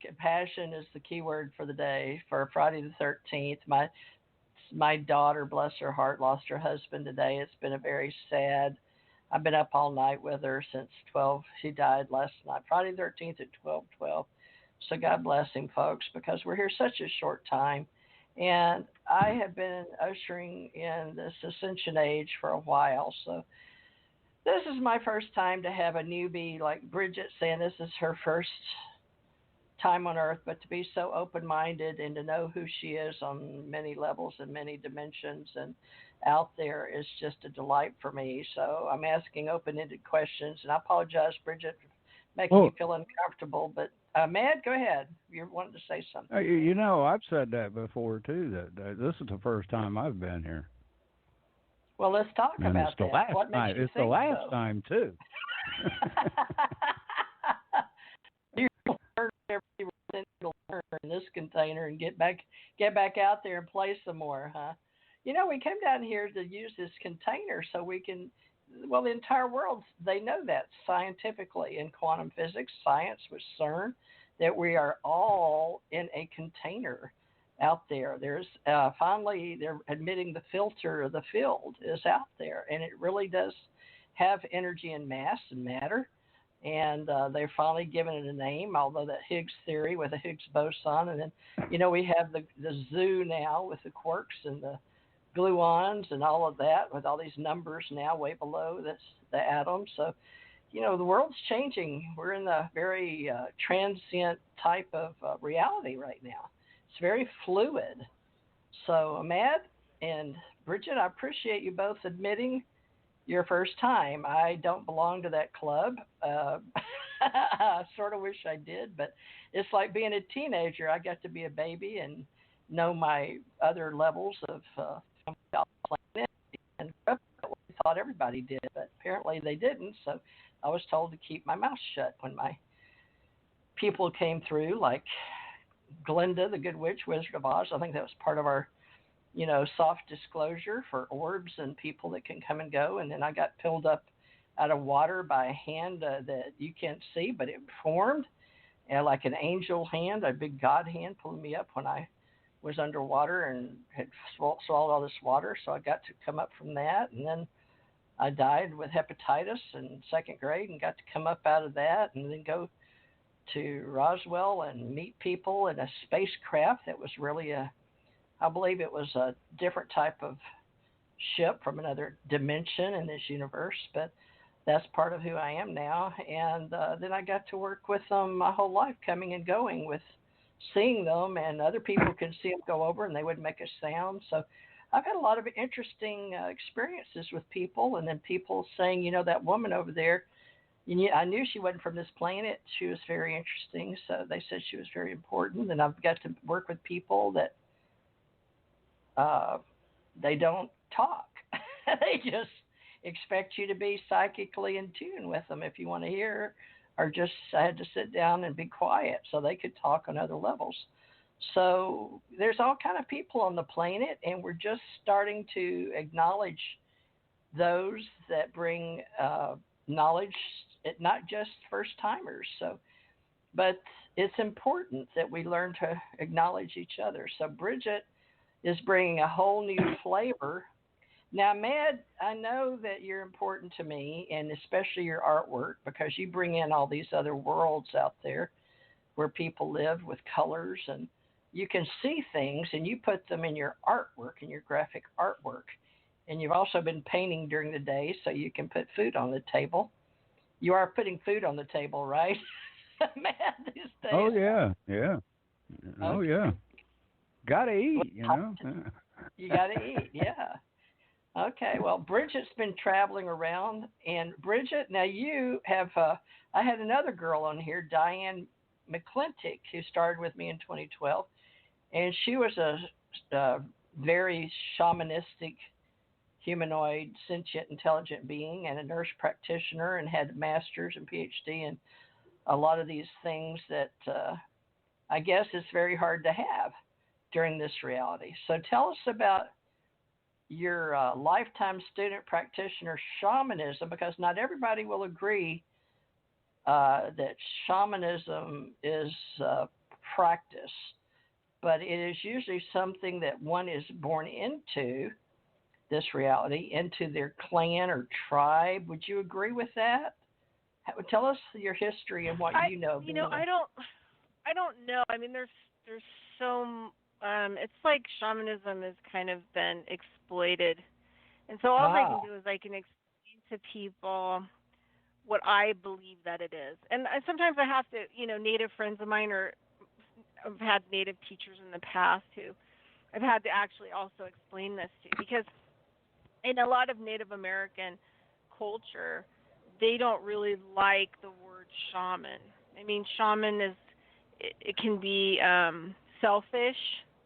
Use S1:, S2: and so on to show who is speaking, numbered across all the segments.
S1: compassion is the key word for the day for Friday the 13th. My daughter, bless her heart, lost her husband today. It's been a very sad. I've been up all night with her since 12. She died last night, Friday the 13th at 12:12. So God bless him, folks, because we're here such a short time. And I have been ushering in this ascension age for a while. So this is my first time to have a newbie like Bridgett saying this is her first time on earth, but to be so open minded and to know who she is on many levels and many dimensions and out there is just a delight for me. So I'm asking open ended questions, and I apologize, Bridgett, for making you
S2: Well,
S1: feel uncomfortable. But Mad, go ahead. You're wanting to say something.
S2: I've said that before too. That this is the first time I've been here,
S1: Well, let's talk
S2: and it's
S1: about
S2: the
S1: that.
S2: last
S1: What makes
S2: time.
S1: you
S2: It's the
S1: think
S2: last
S1: so?
S2: time too.
S1: You learn every to learn in this container and get back out there and play some more, huh? We came down here to use this container so we can. Well, the entire world they know that scientifically in quantum physics, science with CERN, that we are all in a container out there. There's finally they're admitting the filter of the field is out there, and it really does have energy and mass and matter. And they're finally given it a name, although that Higgs theory with the Higgs boson, and then we have the zoo now with the quarks and the gluons and all of that, with all these numbers now way below this the atom. So the world's changing. We're in the very transient type of reality right now. It's very fluid. So, Ahmad and Bridgett, I appreciate you both admitting your first time. I don't belong to that club. I sort of wish I did, but it's like being a teenager. I got to be a baby and know my other levels of planet and what we thought everybody did, but apparently they didn't. So I was told to keep my mouth shut when my people came through, like Glinda, the Good Witch, Wizard of Oz. I think that was part of our soft disclosure for orbs and people that can come and go. And then I got filled up out of water by a hand that you can't see, but it formed like an angel hand, a big God hand pulling me up when I was underwater and had swallowed all this water. So I got to come up from that. And then I died with hepatitis in second grade and got to come up out of that and then go to Roswell and meet people in a spacecraft that was really I believe it was a different type of ship from another dimension in this universe, but that's part of who I am now. And then I got to work with them my whole life, coming and going with seeing them, and other people could see them go over and they would make a sound. So I've had a lot of interesting experiences with people, and then people saying, that woman over there, I knew she wasn't from this planet. She was very interesting. So they said she was very important. And I've got to work with people that uh, they don't talk. They just expect you to be psychically in tune with them if you want to hear, or just I had to sit down and be quiet so they could talk on other levels. So there's all kind of people on the planet, and we're just starting to acknowledge those that bring knowledge, not just first timers. So, but it's important that we learn to acknowledge each other. So Bridgett is bringing a whole new flavor. Now, Mad, I know that you're important to me, and especially your artwork, because you bring in all these other worlds out there where people live with colors, and you can see things, and you put them in your artwork, in your graphic artwork. And you've also been painting during the day so you can put food on the table. You are putting food on the table, right? Mad these
S2: Oh
S1: days.
S2: yeah, yeah. Oh yeah.
S1: Okay.
S2: Gotta
S1: Well,
S2: eat, you know.
S1: you got to eat, yeah. Okay, well, Bridgett's been traveling around, and Bridgett, now you have, I had another girl on here, Diane McClintock, who started with me in 2012, and she was a very shamanistic, humanoid, sentient, intelligent being, and a nurse practitioner, and had a master's and PhD in a lot of these things that I guess it's very hard to have during this reality. So tell us about your lifetime student practitioner shamanism, because not everybody will agree that shamanism is practice, but it is usually something that one is born into this reality, into their clan or tribe. Would you agree with that? Tell us your history and what you know.
S3: I don't know. I mean, there's so it's like shamanism has kind of been exploited, and so all I can do is I can explain to people what I believe that it is. And sometimes I have to, Native friends of mine, or I've had Native teachers in the past who I've had to actually also explain this to, because in a lot of Native American culture, they don't really like the word shaman. I mean, shaman it can be selfish.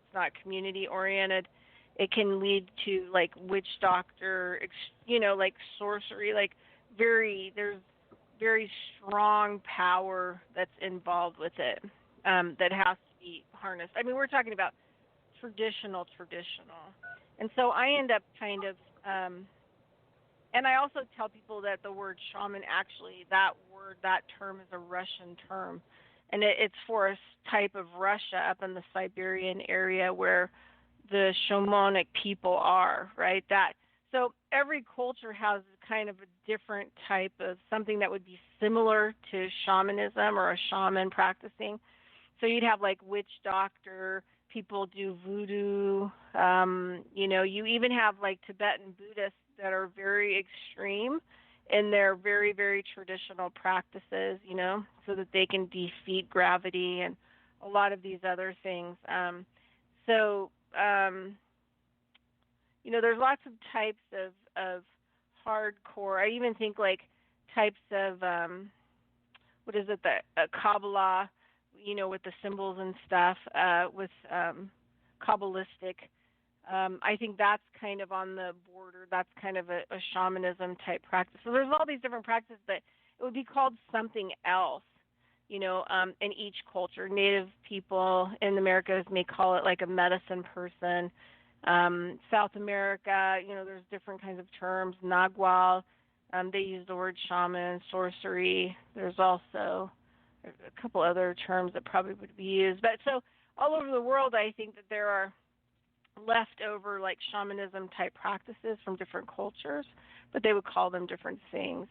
S3: It's not community oriented. It can lead to like witch doctor, like sorcery, like there's very strong power that's involved with it, that has to be harnessed. I mean, we're talking about traditional, and so I end up kind of, and I also tell people that the word shaman, actually, that term is a Russian term, and it's for a type of Russia up in the Siberian area where the shamanic people are, right? So every culture has kind of a different type of something that would be similar to shamanism or a shaman practicing. So you'd have like witch doctor, people do voodoo, you even have like Tibetan Buddhists that are very extreme in their very, very traditional practices, so that they can defeat gravity and a lot of these other things. There's lots of types of hardcore. I even think like types of, the Kabbalah, with the symbols and stuff, with Kabbalistic. I think that's kind of on the border. That's kind of a shamanism type practice. So there's all these different practices, but it would be called something else, in each culture. Native people in the Americas may call it like a medicine person. South America, there's different kinds of terms. Nagual, they use the word shaman, sorcery. There's also a couple other terms that probably would be used. But so all over the world, I think that there are leftover like shamanism type practices from different cultures, but they would call them different things.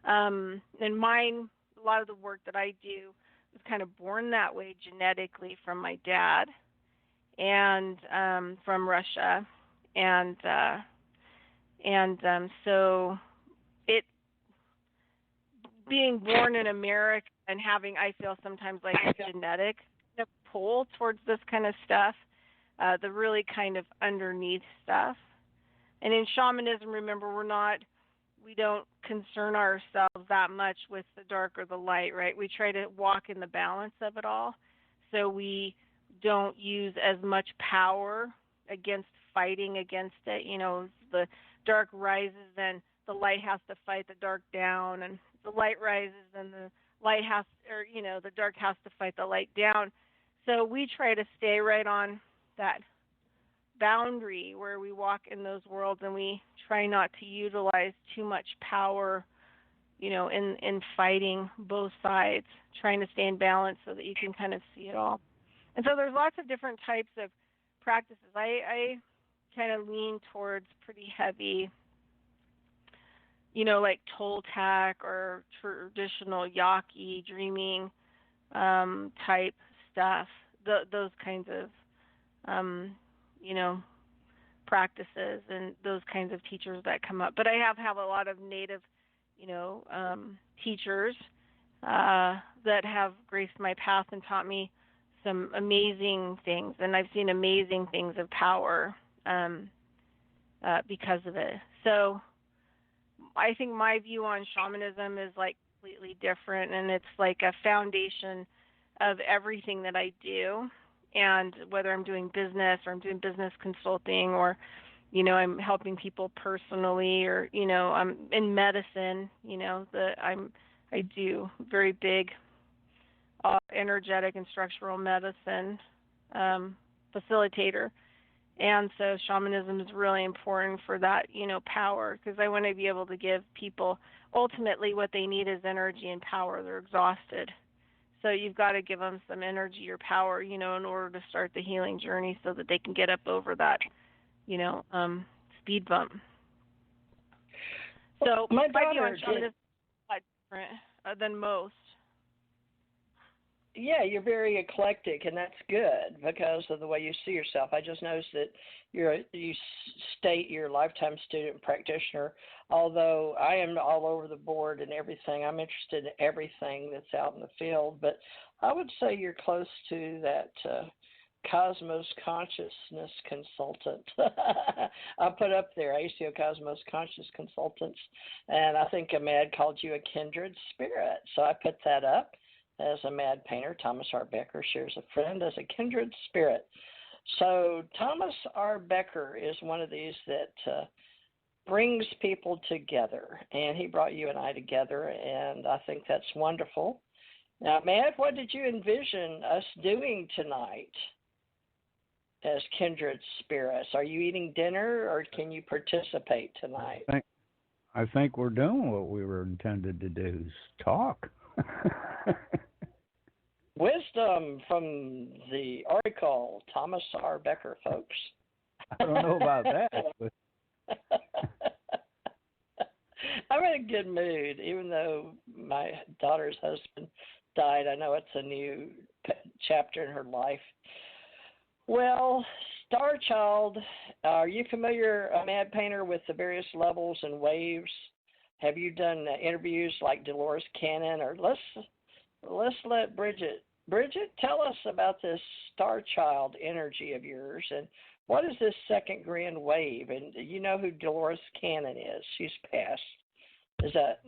S3: And mine, a lot of the work that I do was kind of born that way genetically from my dad and from Russia, and so it being born in America and having, I feel sometimes like a genetic pull towards this kind of stuff, the really kind of underneath stuff. And in shamanism, remember, we don't concern ourselves that much with the dark or the light, right? We try to walk in the balance of it all. So we don't use as much power against fighting against it. The dark rises, then the light has to fight the dark down, and the light rises, then the dark has to fight the light down. So we try to stay right on that boundary where we walk in those worlds, and we try not to utilize too much power, in fighting both sides, trying to stay in balance so that you can kind of see it all. And so there's lots of different types of practices. I kind of lean towards pretty heavy, like Toltec or traditional Yaqui dreaming type stuff. Those kinds of practices and those kinds of teachers that come up. But I have a lot of Native, teachers that have graced my path and taught me some amazing things, and I've seen amazing things of power because of it. So I think my view on shamanism is like completely different, and it's like a foundation of everything that I do. And whether I'm doing business or I'm doing business consulting, or I'm helping people personally, or I'm in medicine, I do very big energetic and structural medicine facilitator. And so shamanism is really important for that, power, because I want to be able to give people ultimately what they need is energy and power. They're exhausted. So you've got to give them some energy or power, in order to start the healing journey so that they can get up over that, speed bump. So
S1: my
S3: my view on
S1: daughter
S3: shamanism is quite different than most.
S1: Yeah, you're very eclectic, and that's good because of the way you see yourself. I just noticed that you state you're a lifetime student practitioner, although I am all over the board and everything. I'm interested in everything that's out in the field, but I would say you're close to that Cosmos Consciousness Consultant. I put up there, ACO Cosmos Conscious Consultants, and I think Ahmed called you a kindred spirit, so I put that up. As a mad painter, Thomas R. Becker shares a friend as a kindred spirit. So Thomas R. Becker is one of these that brings people together, and he brought you and I together, and I think that's wonderful. Now, Matt, what did you envision us doing tonight as kindred spirits? Are you eating dinner, or can you participate tonight?
S2: I think we're doing what we were intended to do, is talk.
S1: Wisdom from the Oracle, Thomas R. Becker, folks.
S2: I don't know about that. But...
S1: I'm in a good mood, even though my daughter's husband died. I know it's a new chapter in her life. Well, Star Child, are you familiar, a mad painter, with the various levels and waves? Have you done interviews like Dolores Cannon? Or let's let Bridgett, tell us about this Star Child energy of yours, and what is this second grand wave? And you know who Dolores Cannon is? She's passed. Is that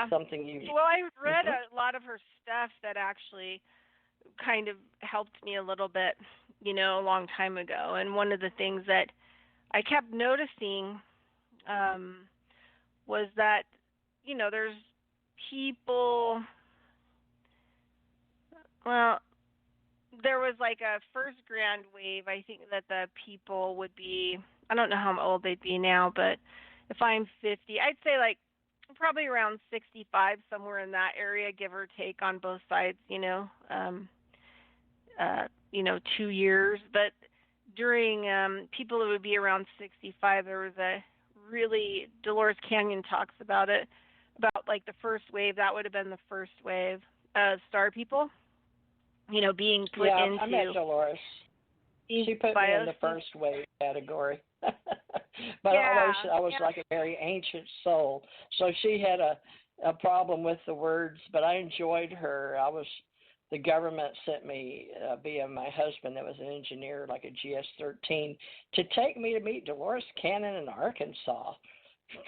S1: something you?
S3: Well, I read a lot of her stuff that actually kind of helped me a little bit, a long time ago. And one of the things that I kept noticing was that, there's people. Well, there was like a first grand wave. I think that the people would be, I don't know how old they'd be now, but if I'm 50, I'd say like probably around 65, somewhere in that area, give or take on both sides, 2 years. But during people who would be around 65, there was a really, Dolores Canyon talks about it, about like the first wave. That would have been the first wave of star people. Being put into.
S1: I met Dolores. She put me in the first wave category. But I was like a very ancient soul. So she had a problem with the words, but I enjoyed her. The government sent me via my husband, that was an engineer, like a GS-13, to take me to meet Dolores Cannon in Arkansas.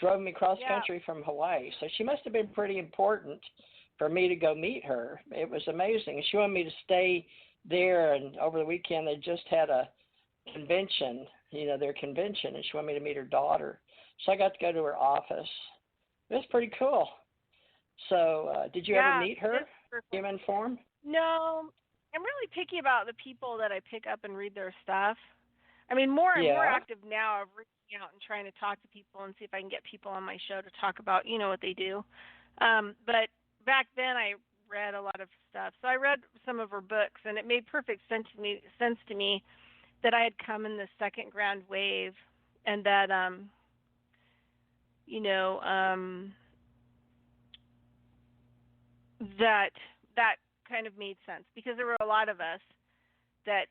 S1: Drove me cross country from Hawaii. So she must have been pretty important for me to go meet her. It was amazing. She wanted me to stay there, and over the weekend they just had a convention, their convention, and she wanted me to meet her daughter. So I got to go to her office. It was pretty cool. So did you ever meet her, human form?
S3: No. I'm really picky about the people that I pick up and read their stuff. I mean, more active now of reaching out and trying to talk to people and see if I can get people on my show to talk about, what they do. But back then I read a lot of stuff. So I read some of her books, and it made perfect sense to me that I had come in the second grand wave, and that that kind of made sense, because there were a lot of us that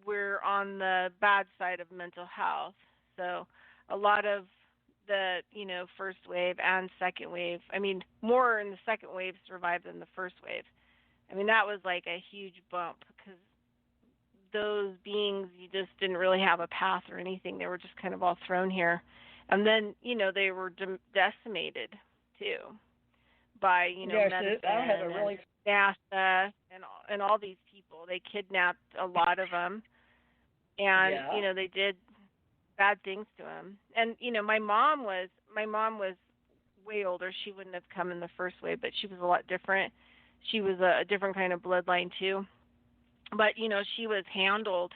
S3: were on the bad side of mental health. So a lot of the first wave and second wave, I mean, more in the second wave survived than the first wave. I mean, that was like a huge bump, because those beings, you just didn't really have a path or anything. They were just kind of all thrown here. And then they were decimated too by medicine and NASA and all these people. They kidnapped a lot of them, and they did bad things to him. And my mom was way older. She wouldn't have come in the first wave, but she was a lot different. She was a different kind of bloodline too. But she was handled,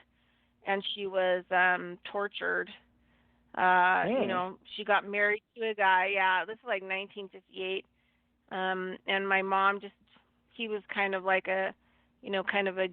S3: and she was tortured. She got married to a guy. Yeah, this is like 1958. And my mom just he was kind of like a, kind of a